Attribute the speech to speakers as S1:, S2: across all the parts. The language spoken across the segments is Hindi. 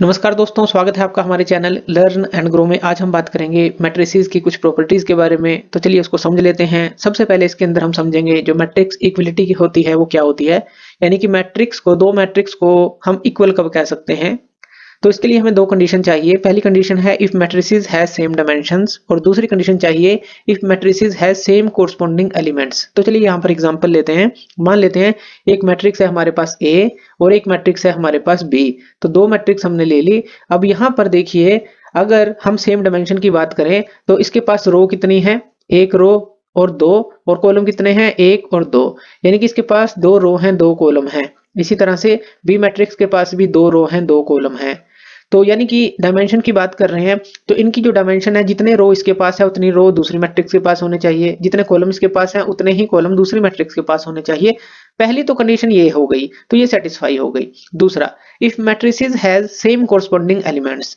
S1: नमस्कार दोस्तों, स्वागत है आपका हमारे चैनल लर्न एंड ग्रो में। आज हम बात करेंगे मैट्रिसेस की कुछ प्रॉपर्टीज के बारे में। तो चलिए उसको समझ लेते हैं। सबसे पहले इसके अंदर हम समझेंगे जो मैट्रिक्स इक्वलिटी की होती है वो क्या होती है, यानी कि दो मैट्रिक्स को हम इक्वल कब कह सकते हैं। तो इसके लिए हमें दो कंडीशन चाहिए। पहली कंडीशन है if matrices has same dimensions, और दूसरी कंडीशन चाहिए if matrices has same corresponding elements. तो चलिए यहाँ पर एग्जांपल लेते हैं। मान लेते हैं एक मैट्रिक्स है हमारे पास A और एक मैट्रिक्स है हमारे पास B। तो दो मैट्रिक्स हमने ले ली। अब यहाँ पर देखिए, अगर हम सेम डायमेंशन की बात करें तो इसके पास रो कितनी है, एक रो और दो, और कॉलम कितने हैं, एक और दो, यानी कि इसके पास दो रो हैं दो कॉलम हैं। इसी तरह से बी मैट्रिक्स के पास भी दो रो हैं दो कॉलम हैं। तो यानी कि डायमेंशन की बात कर रहे हैं तो इनकी जो डायमेंशन है, जितने रो इसके पास है उतनी रो दूसरी मैट्रिक्स के पास होने चाहिए, जितने कॉलम इसके पास है उतने ही कॉलम दूसरी मैट्रिक्स के पास होने चाहिए। पहली तो कंडीशन ये हो गई, तो ये सेटिस्फाई हो गई। दूसरा, if matrices has same corresponding elements,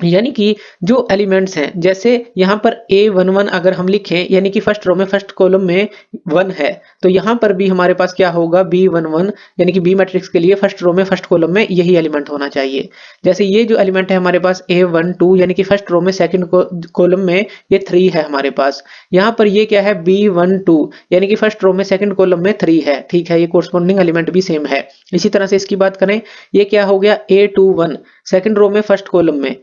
S1: यानी कि जो एलिमेंट्स हैं, जैसे यहाँ पर A11 अगर हम लिखें, यानी कि फर्स्ट रो में फर्स्ट कॉलम में 1 है, तो यहाँ पर भी हमारे पास क्या होगा, B11, यानी कि बी मैट्रिक्स के लिए फर्स्ट रो में फर्स्ट कॉलम में यही एलिमेंट होना चाहिए। जैसे ये जो एलिमेंट है हमारे पास A12, यानी कि फर्स्ट रो में सेकंड कॉलम में ये 3 है हमारे पास। यहाँ पर ये क्या है, B12, यानी कि फर्स्ट रो में सेकंड कॉलम में 3 है। ठीक है, ये कोरस्पोंडिंग एलिमेंट भी सेम है। इसी तरह से इसकी बात करें, ये क्या हो गया, A21, सेकंड रो में फर्स्ट कॉलम में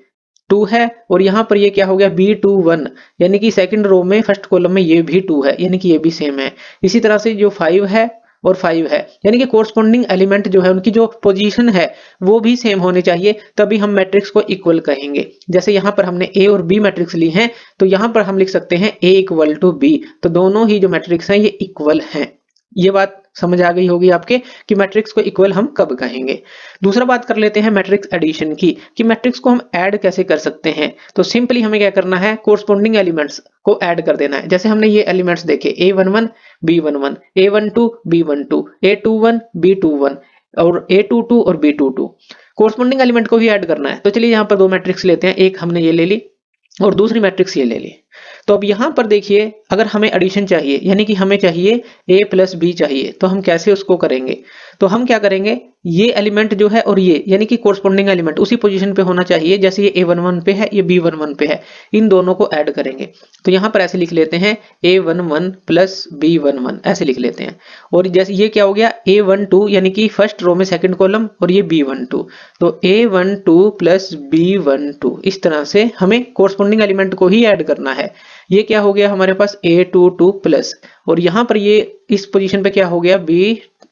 S1: 2 है, और यहाँ पर ये क्या हो गया, B21, यानी कि सेकंड रो में फर्स्ट कॉलम में ये भी 2 है, यानी कि ये भी सेम है। इसी तरह से जो 5 है और 5 है, यानी कि कोरस्पोंडिंग एलिमेंट जो है उनकी जो पोजीशन है वो भी सेम होने चाहिए, तभी हम मैट्रिक्स को इक्वल कहेंगे। जैसे यहाँ पर हमने A और B मैट्रिक्स ली हैं, तो यहाँ पर हम लिख सकते हैं A इक्वल टू B। तो दोनों ही जो मैट्रिक्स हैं ये इक्वल हैं। ये बात समझ आ गई होगी आपके कि मैट्रिक्स को इक्वल हम कब कहेंगे। दूसरा बात कर लेते हैं मैट्रिक्स एडिशन की, कि मैट्रिक्स को हम ऐड कैसे कर सकते हैं। तो सिंपली हमें क्या करना है, कोरस्पोंडिंग एलिमेंट्स को ऐड कर देना है। जैसे हमने ये एलिमेंट्स देखे, A11 B11, A12 B12, A21 B21 और A22 और B22, कोरस्पोंडिंग एलिमेंट को ही ऐड करना है। तो चलिए यहाँ पर दो मैट्रिक्स लेते हैं, एक हमने ये ले ली और दूसरी मैट्रिक्स ये ले ली। तो अब यहाँ पर देखिए, अगर हमें एडिशन चाहिए, यानी कि हमें चाहिए A प्लस B चाहिए, तो हम कैसे उसको करेंगे। तो हम क्या करेंगे, ये एलिमेंट जो है और ये, यानी कि कोरस्पोंडिंग एलिमेंट उसी पोजीशन पे होना चाहिए, जैसे ये A11 पे है ये B11 पे है, इन दोनों को ऐड करेंगे। तो यहाँ पर ऐसे लिख लेते हैं A11 प्लस B11, ऐसे लिख लेते हैं। और जैसे ये क्या हो गया, A12, यानी कि फर्स्ट रो में सेकंड कॉलम, और ये B12, तो A12 प्लस B12, इस तरह से हमें कोरस्पोंडिंग एलिमेंट को ही ऐड करना है। ये क्या हो गया हमारे पास A22 प्लस, और यहाँ पर ये इस पोजीशन पे क्या हो गया,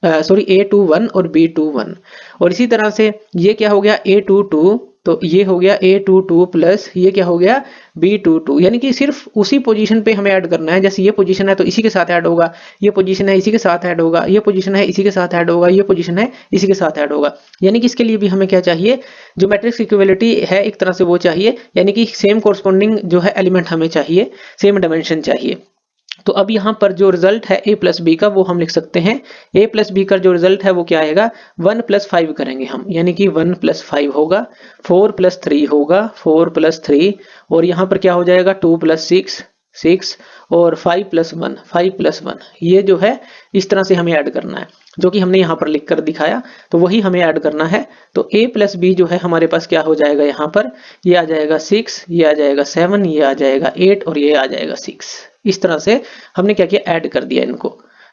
S1: A21 और B21, और इसी तरह से ये क्या हो गया A22, तो ये हो गया A22 प्लस ये क्या हो गया B22, यानी कि सिर्फ उसी पोजीशन पे हमें ऐड करना है। जैसे ये पोजीशन है तो इसी के साथ ऐड होगा, ये पोजीशन है इसी के साथ ऐड होगा, ये पोजीशन है इसी के साथ ऐड होगा, ये पोजीशन है इसी के साथ ऐड होगा। यानी कि इसके लिए भी हमें क्या चाहिए, जो मैट्रिक्स इक्वलिटी है एक तरह से वो चाहिए, यानी कि सेम कोरस्पोंडिंग जो है एलिमेंट हमें चाहिए, सेम डायमेंशन चाहिए। तो अब यहाँ पर जो रिजल्ट है A प्लस बी का, वो हम लिख सकते हैं, A प्लस बी का जो रिजल्ट है वो क्या आएगा, 1 प्लस 5 करेंगे हम, यानी कि 1 प्लस 5 होगा, 4 प्लस 3 होगा, 4 प्लस 3, और यहाँ पर क्या हो जाएगा, 2 प्लस 6 6, और 5 प्लस 1 5 प्लस 1। ये जो है इस तरह से हमें ऐड करना है, जो कि हमने यहाँ पर लिख कर दिखाया, तो वही हमें ऐड करना है। तो A प्लस बी जो है हमारे पास क्या हो जाएगा, यहाँ पर ये आ जाएगा 6, ये आ जाएगा 7, ये आ जाएगा 8, और ये आ जाएगा 6। इस तरह से हमने क्या किया, ऐड कर दिया इनको।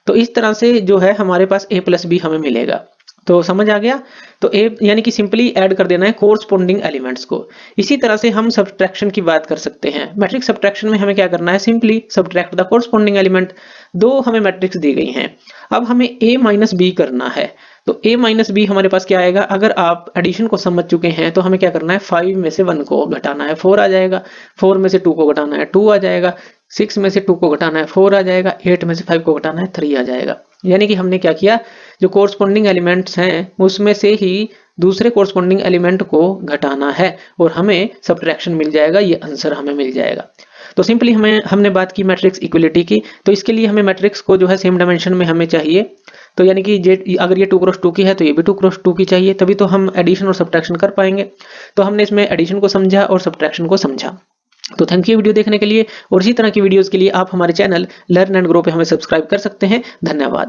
S1: तो इस तरह से जो है हमारे पास A प्लस बी हमें मिलेगा। तो समझ आ गया। तो A यानी कि सिंपली ऐड कर देना है कोरस्पोंडिंग एलिमेंट्स को। इसी तरह से हम सब्ट्रैक्शन की बात कर सकते हैं। मैट्रिक्स सब्ट्रैक्शन में हमें क्या करना है, simply subtract the corresponding element. दो हमें मैट्रिक्स दी गई हैं, अब हमें A माइनस बी करना है। तो A माइनस बी हमारे पास क्या आएगा, अगर आप एडिशन को समझ चुके हैं तो हमें क्या करना है, 5 में से 1 को घटाना है 4 आ जाएगा, 4 में से 2 को घटाना है 2 आ जाएगा, 6 में से 2 को घटाना है 4 आ जाएगा, 8 में से 5 को घटाना है 3 आ जाएगा। यानी कि हमने क्या किया, जो कोरस्पोंडिंग एलिमेंट्स हैं उसमें से ही दूसरे कोरस्पोंडिंग एलिमेंट को घटाना है और हमें सब्ट्रैक्शन मिल जाएगा, ये आंसर हमें मिल जाएगा। तो सिंपली हमने बात की मैट्रिक्स इक्वलिटी की। तो इसके लिए हमें मैट्रिक्स को जो है सेम डायमेंशन में हमें चाहिए। तो यानी कि अगर ये 2 क्रॉस 2 की है तो ये भी 2 क्रॉस 2 की चाहिए, तभी तो हम एडिशन और सब्ट्रैक्शन कर पाएंगे। तो हमने इसमें एडिशन को समझा और सब्ट्रैक्शन को समझा। तो थैंक यू वीडियो देखने के लिए, और इसी तरह की वीडियोस के लिए आप हमारे चैनल लर्न एंड ग्रो पे हमें सब्सक्राइब कर सकते हैं। धन्यवाद।